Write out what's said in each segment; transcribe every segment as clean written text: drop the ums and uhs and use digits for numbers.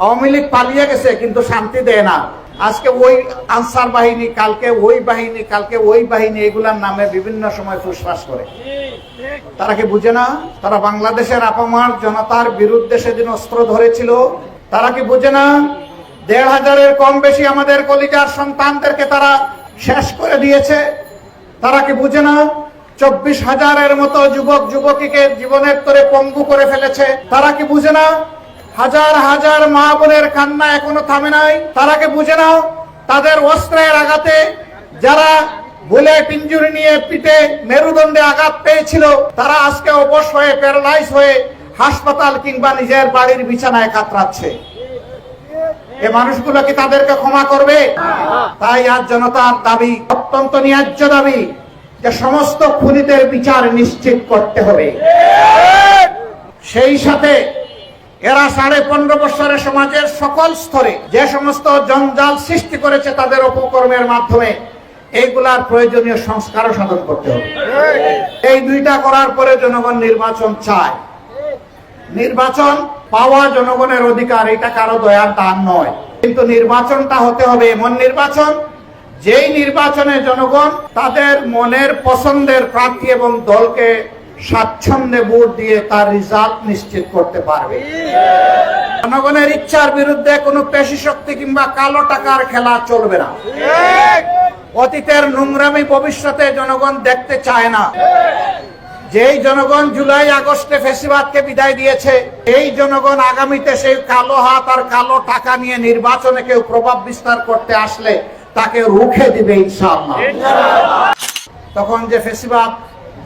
আওয়ামী লীগ পালিয়ে গেছে কিন্তু শান্তি দেয় না। আজকে ওই আনসার বাহিনী, কালকে ওই বাহিনী, কালকে ওই বাহিনী, এগুলার নামে বিভিন্ন সময় ফুসফাস করে। তারা কি বুঝে না? তারা বাংলাদেশের আপামার জনতার বিরুদ্ধে সেদিন অস্ত্র ধরেছিল। তারা কি বুঝে না? ১৫০০-এর কম বেশি আমাদের কলিজার সন্তানদেরকে তারা শেষ করে দিয়েছে। তারা কি বুঝে না? ২৪,০০০-এর মতো যুবক যুবতীকে জীবনের তরে পঙ্গু করে ফেলেছে। তারা কি বুঝে না? হাজার হাজার মা বোনের কান্না এখনো থামে নাই। তারা কি বুঝে না? তাদের অস্ত্রের আঘাতে যারা বুলেট ইনজুরি নিয়ে পিঠে মেরুদণ্ডে আঘাত পেয়েছিল, তারা আজকে অবশ হয়ে, প্যারালাইজ হয়ে হাসপাতাল কিংবা নিজের বাড়ির বিছানায় কাতরাচ্ছে। এ মানুষগুলো কি তাদেরকে ক্ষমা করবে? তাই আজ জনতার দাবি, অত্যন্ত ন্যায্য দাবি, যে সমস্ত খুনিদের বিচার নিশ্চিত করতে হবে। সেই সাথে এরা ১৫.৫ বছরের সমাজের সকল স্তরে যে সমস্ত জঞ্জাল সৃষ্টি করেছে তাদের অপকর্মের মাধ্যমে, এইগুলার প্রয়োজনীয় সংস্কারও সাধন করতে হবে। এই দুইটা করার পরে জনগণ নির্বাচন চায়। নির্বাচন পাওয়া জনগণের অধিকার, এটা কারো দয়ার দান নয়। কিন্তু নির্বাচনটা হতে হবে এমন নির্বাচন, যেই নির্বাচনে জনগণ তাদের মনের পছন্দের প্রার্থী এবং দলকে স্বাচ্ছন্দ্যে ভোট দিয়ে তার রেজাল্ট নিশ্চিত করতে পারবে। জনগণের ইচ্ছার বিরুদ্ধে কোনো পেশি শক্তি কিংবা কালো টাকার খেলা চলবে না। অতীতের নোংরামি ভবিষ্যতে জনগণ দেখতে চায় না। যেই জনগণ জুলাই আগস্টে ফ্যাসিবাদকে বিদায় দিয়েছে, এই জনগণ আগামীতে সেই কালো হাত আর কালো টাকা নিয়ে নির্বাচনে কেউ প্রভাব বিস্তার করতে আসলে তাকে রুখে দিবে ইনশাআল্লাহ। তখন যে ফ্যাসিবাদ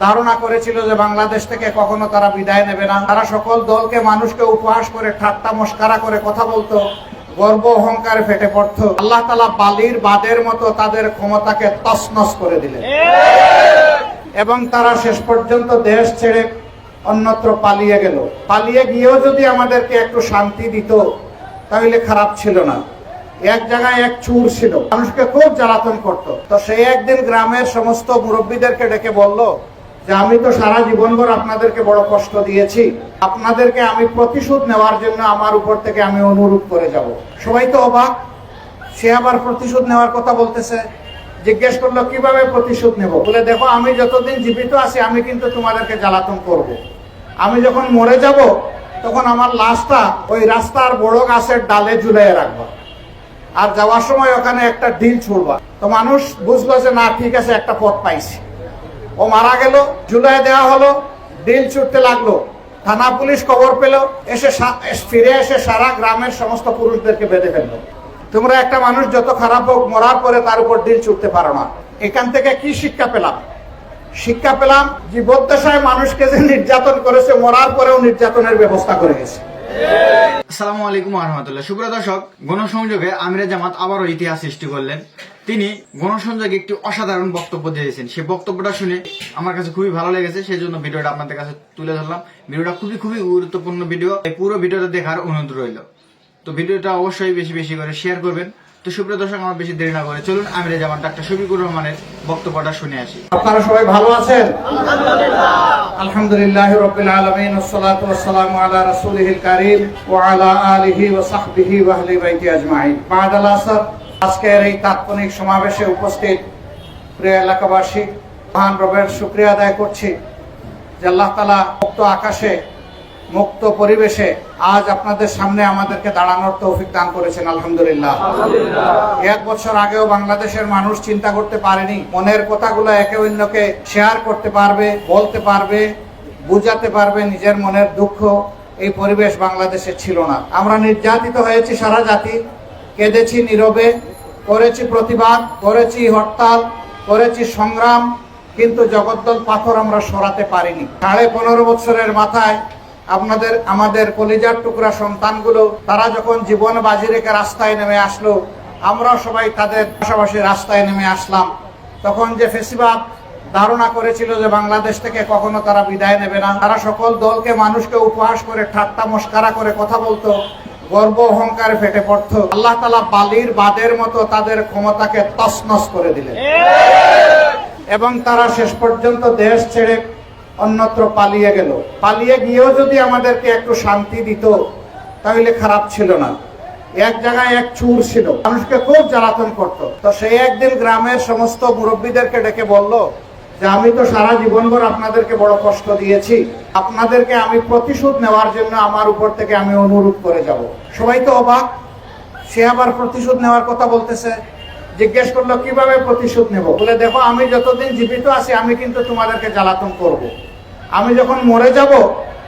ধারণা করেছিল যে বাংলাদেশ থেকে কখনো তারা বিদায় নেবে না, তারা সকল দলকে, মানুষকে উপহাস করে, ঠাট্টা মস্কারা করে কথা বলতো, গর্ব অহংকারে ফেটে পড়তো। আল্লাহ তাআলা বালির বাঁধের মতো তাদের ক্ষমতাকে তছনছ করে দিলেন এবং তারা শেষ পর্যন্ত দেশ ছেড়ে অন্যত্র পালিয়ে গেল। পালিয়ে গিয়েও যদি আমাদেরকে একটু শান্তি দিত তাহলে খারাপ ছিল না। এক জায়গায় এক চুর ছিল, মানুষকে খুব জ্বালাতন করত। তো সেই একদিন গ্রামের সমস্ত মুরব্বীদেরকে ডেকে বলল যে আমি তো সারা জীবনভর আপনাদেরকে বড় কষ্ট দিয়েছি, আপনাদেরকে আমি প্রতিশোধ নেওয়ার জন্য আমার উপর থেকে আমি অনুরোধ করে যাব। সবাই তো অবাক, সে আবার প্রতিশোধ নেওয়ার কথা বলতেছে। জিজ্ঞেস করলো কিভাবে প্রতিশোধ নেব? বলে দেখো, আমি যতদিন জীবিত আছি আমি কিন্তু তোমাদেরকে জ্বালাতন করব। আমি যখন মরে যাব তখন আমার লাশটা ওই রাস্তার বড় গাছের ডালে ঝুলিয়ে রাখবো, আর যাওয়ার সময় ওখানে একটা ঢিল ছুড়বা। তো মানুষ বুঝলো যে না, ঠিক আছে, একটা পথ পাইছি। ও মারা গেল, ঝুলিয়ে দেওয়া হলো, ঢিল ছুটতে লাগলো। থানা পুলিশ খবর পেল, ফিরে এসে সারা গ্রামের সমস্ত পুরুষদেরকে বেঁধে ফেললো। তোমরা একটা মানুষ যত খারাপ হোক, মরার পরে তার উপর ঢিল ছুটতে পারো না। এখান থেকে কি শিক্ষা পেলাম? শিক্ষা পেলাম জীবদ্দশায় মানুষকে যে নির্যাতন করেছে, মরার পরেও নির্যাতনের ব্যবস্থা করে গেছে। আসসালামু আলাইকুম ওয়া রাহমাতুল্লাহ। সুপ্রিয় দর্শক, গণসংযোগে আমিরে জামাত আবারও ইতিহাস সৃষ্টি করলেন। তিনি গণসংযোগে একটি অসাধারণ বক্তব্য দিয়েছেন। সেই বক্তব্যটা শুনে আমার কাছে খুবই ভালো লেগেছে, সেই জন্য ভিডিওটা আপনাদের কাছে তুলে ধরলাম। ভিডিওটা খুবই গুরুত্বপূর্ণ ভিডিও, পুরো ভিডিওটা দেখার অনুরোধ রইল। তো ভিডিওটা অবশ্যই বেশি বেশি করে শেয়ার করবেন। তো সুপ্রিয় দর্শক, আমার বেশি দেরি না করে চলুন আমিরে জামাত ডাক্তার শফিকুর রহমানের বক্তব্যটা শুনে আসি। আপনারা সবাই ভালো আছেন? আলহামদুলিল্লাহ রাব্বিল আলামিন, ওয়াসসালাতু ওয়াসসালামু আলা রাসূলিহিল কারীম ওয়া আলা আলিহি ওয়া সাহবিহি ওয়া আহলি বাইতি আজমাইন। বা'দাল আসর, আজকের এই তাৎক্ষণিক সমাবেশে উপস্থিত প্রিয় এলাকাবাসী, মহান রবের শুকরিয়া আদায় করছি যে আল্লাহ তাআলা মুক্ত আকাশে, মুক্ত পরিবেশে আজ আপনাদের সামনে আমাদেরকে দাঁড়ানোর তৌফিক দান করেছেন। আলহামদুলিল্লাহ। 1 বছর আগেও বাংলাদেশের মানুষ চিন্তা করতে পারেনি মনের কথাগুলো একে অন্যকে শেয়ার করতে পারবে, বলতে পারবে, বুঝাতে পারবে নিজের মনের দুঃখ। এই পরিবেশ বাংলাদেশে ছিল না। আমরা নির্যাতিত হয়েছি, সারা জাতি কেঁদেছি নীরবে, করেছি প্রতিবাদ, করেছি হরতাল, করেছি সংগ্রাম, কিন্তু জগদ্দল পাথর আমরা সরাতে পারিনি। 15.5 বছরের মাথায় আমাদের কলিজার টুকরা সন্তানগুলো, তারা যখন জীবন বাজি রেখে রাস্তায় নেমে আসলো, আমরা সবাই তাদের পাশাপাশি রাস্তায় নেমে আসলাম। তখন যে ফ্যাসিবাদ ধারণা করেছিল যে বাংলাদেশ থেকে কখনো তারা বিদায় নেবে না, তারা সকল দলকে, মানুষকে উপহাস করে, ঠাট্টা মস্কারা করে কথা বলতো, গর্ব অহংকারে ফেটে পড়তো। আল্লাহ তাআলা বালির বাঁধের মতো তাদের ক্ষমতাকে তছনছ করে দিলেন এবং তারা শেষ পর্যন্ত দেশ ছেড়ে অন্যত্র পালিয়ে গেল। পালিয়ে গিয়েও যদি আমাদেরকে একটু শান্তি দিত তাহলে খারাপ ছিল না। এক জায়গায় এক চুর ছিল, মানুষকে খুব জ্বালাতন করত। তো সেই একদিন গ্রামের সমস্ত মুরব্বীদেরকে ডেকে বলল যে আমি তো সারা জীবনভর আপনাদেরকে বড় কষ্ট দিয়েছি, আপনাদেরকে আমি প্রতিশোধ নেওয়ার জন্য আমার উপর থেকে আমি অনুরোধ করে যাব। সবাই তো অবাক, সে আবার প্রতিশোধ নেওয়ার কথা বলতেছে। জিজ্ঞেস করলো কিভাবে প্রতিশোধ নেব? বলে দেখো, আমি যতদিন জীবিত আছি আমি কিন্তু তোমাদেরকে জ্বালাতন করব। আমি যখন মরে যাব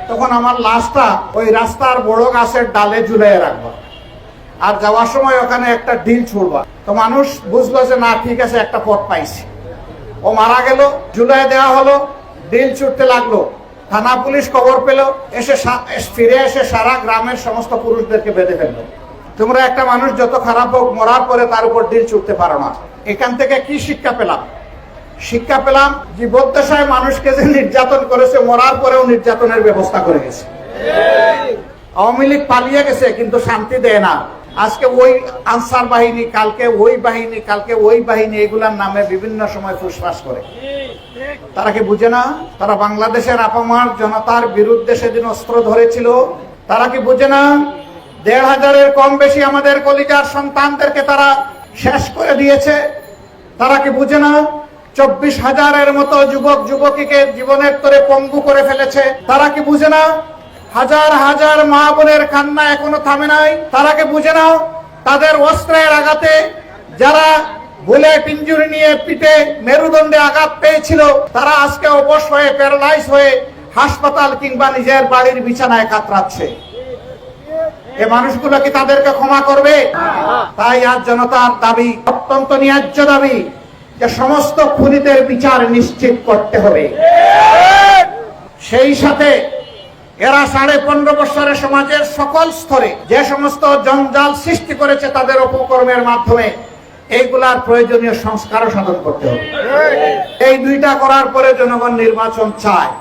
তখন আমার লাশটা ওই রাস্তার বড় গাছের ডালে ঝুলিয়ে রাখবো, আর যাওয়ার সময় ওখানে একটা ডিল ছুড়বা। তো মানুষ বুঝলো যে না, ঠিক আছে, একটা পথ পাইছি। ও মারা গেল, ঝুলিয়ে দেওয়া হলো, ডিল ছুটতে লাগলো। থানা পুলিশ খবর পেল, ফিরে এসে সারা গ্রামের সমস্ত পুরুষদেরকে বেঁধে ফেললো। তোমরা একটা মানুষ যত খারাপ হোক, মরার পরে তার উপর ডিল ছুটতে পারো না। এখান থেকে কি শিক্ষা পেলাম? শিক্ষা পেলাম জীবদ্দশায় মানুষকে যে নির্যাতন করেছে, মরার পরেও নির্যাতনের ব্যবস্থা করে গেছে। আওয়ামী লীগ পালিয়ে গেছে কিন্তু শান্তি দেয় না। আজকে ওই আনসার বাহিনী, কালকে ওই বাহিনী, কালকে ওই বাহিনী, এগুলার নামে বিভিন্ন সময় ফুসফাস করে। তারা কি বুঝে না? তারা বাংলাদেশের আপামার জনতার বিরুদ্ধে সেদিন অস্ত্র ধরেছিল। তারা কি বুঝে না? ১৫০০-এর কম বেশি আমাদের কলিজার সন্তানদেরকে তারা শেষ করে দিয়েছে। তারা কি বুঝে না? ২৪,০০০-এর মতো যুবক যুবতীকে জীবনের তরে পঙ্গু করে ফেলেছে। তারা কি বুঝে না? হাজার হাজার মা বোনের কান্না এখনো থামে নাই। তারা কি বুঝে না? তাদের অস্ত্রের আঘাতে যারা বুলেট ইনজুরি নিয়ে পিঠে মেরুদণ্ডে আঘাত পেয়েছিল, তারা আজকে অবশ হয়ে, প্যারালাইজ হয়ে হাসপাতাল কিংবা নিজের বাড়ির বিছানায় কাতরাচ্ছে। এ মানুষগুলো কি তাদেরকে ক্ষমা করবে? তাই আজ জনতার দাবি, অত্যন্ত ন্যায্য দাবি, যে সমস্ত খুনিদের বিচার নিশ্চিত করতে হবে। সেই সাথে এরা 15.5 বছরের সমাজের সকল স্তরে যে সমস্ত জঞ্জাল সৃষ্টি করেছে তাদের অপকর্মের মাধ্যমে, এইগুলার প্রয়োজনীয় সংস্কারও সাধন করতে হবে। এই দুইটা করার পরে জনগণ নির্বাচন চায়।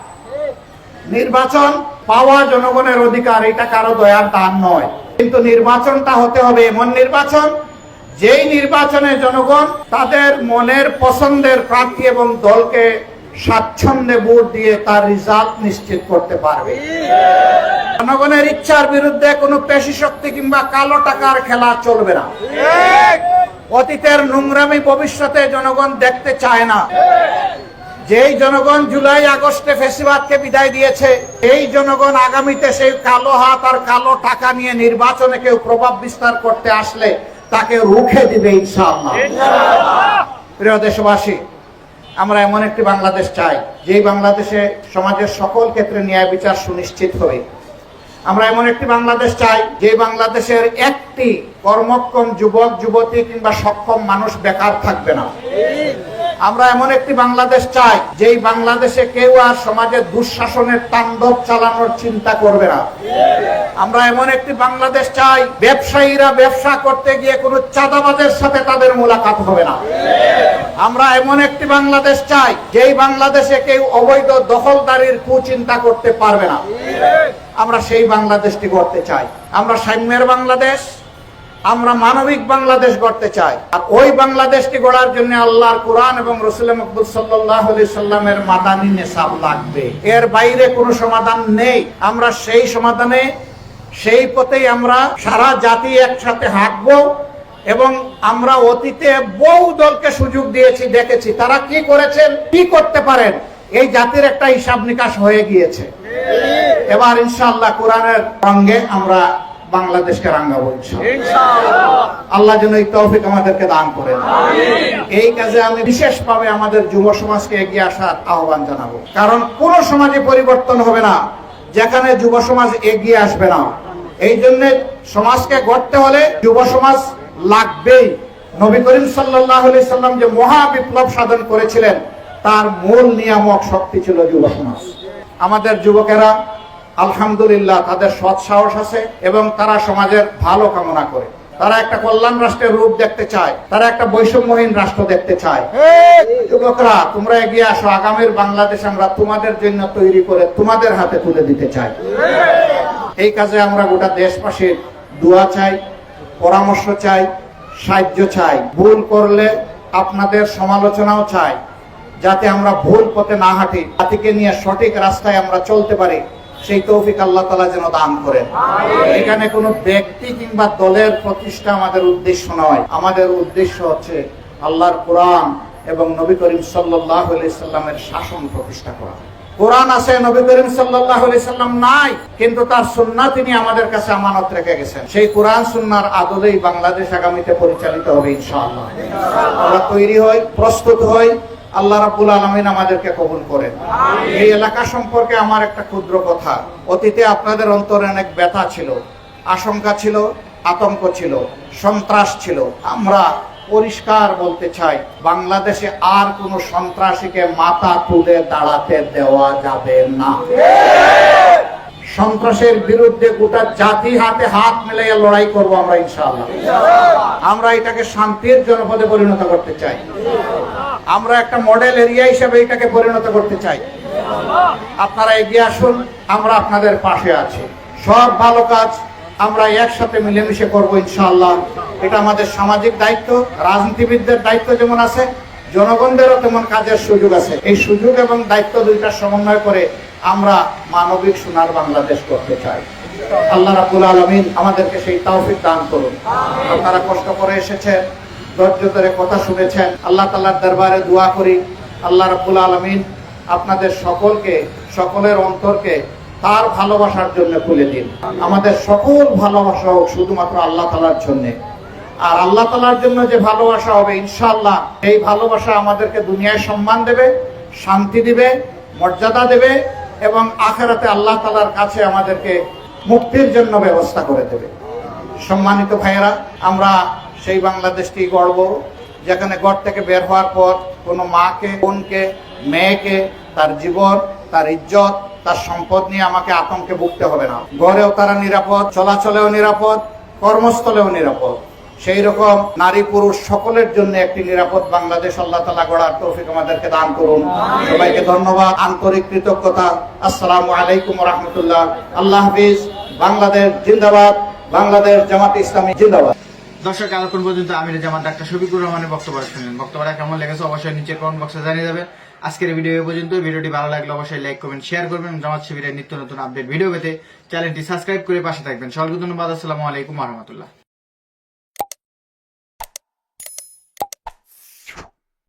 নির্বাচন পাওয়া জনগণের অধিকার, এটা কারো দয়ার দান নয়। কিন্তু নির্বাচনটা হতে হবে এমন নির্বাচন, যেই নির্বাচনে জনগণ তাদের মনের পছন্দের প্রার্থী এবং দলকে স্বাচ্ছন্দ্যে ভোট দিয়ে তার রেজাল্ট নিশ্চিত করতে পারবে। জনগণের ইচ্ছার বিরুদ্ধে কোনো পেশি শক্তি কিংবা কালো টাকার খেলা চলবে না। অতীতের নোংরামি ভবিষ্যতে জনগণ দেখতে চায় না। যেই জনগণ জুলাই আগস্টে ফ্যাসিবাদকে বিদায় দিয়েছে, এই জনগণ আগামীতে সেই কালো হাত আর কালো টাকা নিয়ে নির্বাচনে কেউ প্রভাব বিস্তার করতে আসলে তাকে রুখে দিবে ইনশাআল্লাহ। প্রিয় দেশবাসী, আমরা এমন একটি বাংলাদেশ চাই যেই বাংলাদেশে সমাজের সকল ক্ষেত্রে ন্যায় বিচার সুনিশ্চিত হবে। আমরা এমন একটি বাংলাদেশ চাই যে বাংলাদেশের একটি কর্মক্ষম যুবক যুবতী কিংবা সক্ষম মানুষ বেকার থাকবে না। আমরা এমন একটি বাংলাদেশ চাই যেই বাংলাদেশে কেউ আর সমাজে দুঃশাসনের তাণ্ডব চালানোর চিন্তা করবে না। আমরা এমন একটি বাংলাদেশ চাই ব্যবসায়ীরা ব্যবসা করতে গিয়ে কোনো চাঁদাবাজের সাথে তাদের মোলাকাত হবে না। আমরা এমন একটি বাংলাদেশ চাই যেই বাংলাদেশে কেউ অবৈধ দখলদারির কুচিন্তা করতে পারবে না। আমরা সেই বাংলাদেশটি গড়তে চাই। আমরা সাম্যের বাংলাদেশ, আমরা মানবিক বাংলাদেশ গড়তে চাই। আর ওই বাংলাদেশটি গড়ার জন্য আল্লাহর কোরআন এবং রাসূল মকবুল সাল্লাল্লাহু আলাইহি সাল্লামের মাদানী নিসাব লাগবে। এর বাইরে কোনো সমাধান নেই। আমরা সেই সমাধানে, সেই পথেই আমরা সারা জাতি একসাথে হাঁটবো। এবং আমরা অতীতে বহু দলকে সুযোগ দিয়েছি, দেখেছি তারা কি করেছেন, কি করতে পারেন। এই জাতির একটা হিসাব নিকাশ হয়ে গিয়েছে। এবার ইনশাআল্লাহ কোরআনের রঙে আমরা বাংলাদেশকে রাঙাবো ইনশাআল্লাহ। আল্লাহ যেন এই তৌফিক আমাদেরকে দান করেন। এই কাজে আমি বিশেষভাবে আমাদের যুব সমাজকে এগিয়ে আসার আহ্বান জানাবো। কারণ কোন সমাজে পরিবর্তন হবে না যেখানে যুব সমাজ এগিয়ে আসবে না। এই জন্য সমাজকে গড়তে হলে যুব সমাজ লাগবেই। নবী করিম সাল্লাল্লাহু আলাইহি সাল্লাম যে মহা বিপ্লব সাধন করেছিলেন, তার মূল নিয়ামক শক্তি ছিল যুব সমাজ। আমাদের যুবকেরা আলহামদুলিল্লাহ তাদের সৎ সাহস আছে এবং তারা সমাজের ভালো কামনা করে। তারা একটা কল্যাণ রাষ্ট্রের রূপ দেখতে চায়, তারা একটা বৈষম্যহীন রাষ্ট্র দেখতে চায়। যুবকরা তোমরা এগিয়ে আসো, আগামীর বাংলাদেশ আমরা তোমাদের জন্য তৈরি করে তোমাদের হাতে তুলে দিতে চাই। এই কাজে আমরা গোটা দেশবাসীর দোয়া চাই, পরামর্শ চাই, সাহায্য চাই। ভুল করলে আপনাদের সমালোচনাও চাই, যাতে আমরা ভুল পথে না হাঁটি, জাতিকে নিয়ে সঠিক রাস্তায় আমরা চলতে পারি। সেই তৌফিক আল্লাহ তাআলা যেন দান করেন। এখানে কোনো ব্যক্তি কিংবা দলের প্রতিষ্ঠা আমাদের উদ্দেশ্য নয়। আমাদের উদ্দেশ্য হচ্ছে আল্লাহর কোরআন এবং নবী করিম সাল্লাল্লাহু আলাইহি সাল্লামের শাসন প্রতিষ্ঠা করা। কোরআন আছে, নবী করিম সাল্লাল্লাহু আলাইহি সাল্লাম নাই, কিন্তু তার সুন্নাহ তিনি আমাদের কাছে আমানত রেখে গেছেন। সেই কোরআন সুন্নাহর আদলেই বাংলাদেশ আগামীতে পরিচালিত হবে ইনশাআল্লাহ। আমরা তৈরি হই, প্রস্তুত হই, আল্লাহ রাব্বুল আলামিন আমাদেরকে কবুল করেন। এই এলাকা সম্পর্কে আমার একটা ক্ষুদ্র কথা। অতীতে আপনাদের অন্তরে অনেক ব্যথা ছিল, আশঙ্কা ছিল, আতঙ্ক ছিল, সন্ত্রাস ছিল। আমরা পরিষ্কার বলতে চাই, বাংলাদেশে আর কোন সন্ত্রাসীকে মাথা তুলে দাঁড়াতে দেওয়া যাবে না। সন্ত্রাসের বিরুদ্ধে গোটা জাতি হাতে হাত মিলাইয়া লড়াই করব আমরা ইনশাআল্লাহ। আমরা এটাকে শান্তির জনপদে পরিণত করতে চাই। আমরা একটা মডেল এরিয়া হিসেবে এটাকে পরিণত করতে চাই। আপনারা এগিয়ে আসুন, আমরা আপনাদের পাশে আছি। সব ভালো কাজ আমরা একসাথে মিলেমিশে করবো ইনশাআল্লাহ। এটা আমাদের সামাজিক দায়িত্ব, রাজনীতিবিদদের দায়িত্ব যেমন আছে, জনগণদেরও তেমন কাজের সুযোগ আছে। এই সুযোগ এবং দায়িত্ব দুইটা সমন্বয় করে আমরা মানবিক সোনার বাংলাদেশ করতে চাই। আল্লাহ রাব্বুল আলামিন আমাদেরকে সেই তৌফিক দান করুন। আপনারা কষ্ট করে এসেছেন, ধৈর্য ধরে কথা শুনেছেন। আল্লাহ তাআলার দরবারে দোয়া করি, আল্লাহ রাব্বুল আলামিন আপনাদের সকলকে, সকলের অন্তরকে তার ভালোবাসার জন্য খুলে দিন। আমাদের সকল ভালোবাসা হোক শুধুমাত্র আল্লাহ তাআলার জন্য। আর আল্লাহ তাআলার জন্য যে ভালোবাসা হবে ইনশাআল্লাহ, এই ভালোবাসা আমাদেরকে দুনিয়ায় সম্মান দেবে, শান্তি দিবে, মর্যাদা দেবে এবং আখিরাতে আল্লাহ তাআলার কাছে আমাদেরকে মুক্তির জন্য ব্যবস্থা করে দেবে। সম্মানিত ভাইয়েরা, আমরা সেই বাংলাদেশটি গড়ব যেখানে ঘর থেকে বের হওয়ার পর কোনো মাকে, বোনকে, মেয়েকে তার জীবন, তার ইজ্জত, তার সম্পদ নিয়ে আমাকে আতঙ্কে ভুগতে হবে না। ঘরেও তারা নিরাপদ, চলাচলেও নিরাপদ, কর্মস্থলেও নিরাপদ। সেই রকম নারী পুরুষ সকলের জন্য একটি নিরাপদ বাংলাদেশ আল্লাহ তাআলা গড়ার তৌফিক আমাদেরকে দান করুন। সবাইকে ধন্যবাদ, আন্তরিক কৃতজ্ঞতা। আসসালামু আলাইকুম ওয়া রাহমাতুল্লাহ। আল্লাহ হাফেজ। বাংলাদেশ জিন্দাবাদ, বাংলাদেশ জামাত ইসলামী জিন্দাবাদ। দর্শক, এতক্ষণ পর্যন্ত আমির জামাত ডাক্তার শফিকুর রহমানের বক্তব্য শুনলেন। বক্তব্যটা কেমন লেগেছে অবশ্যই নিচের কমেন্ট বক্সে জানিয়ে যাবে। আজকের ভিডিও এই পর্যন্ত। ভিডিওটি ভালো লাগলে অবশ্যই লাইক করবেন, শেয়ার করবেন। জামাত শিবিরের নিত্য নতুন আপডেট ভিডিও পেতে চ্যানেলটি সাবস্ক্রাইব করে পাশে থাকবেন। সকলকে ধন্যবাদ। আসসালামু আলাইকুম ওয়া রাহমাতুল্লাহ।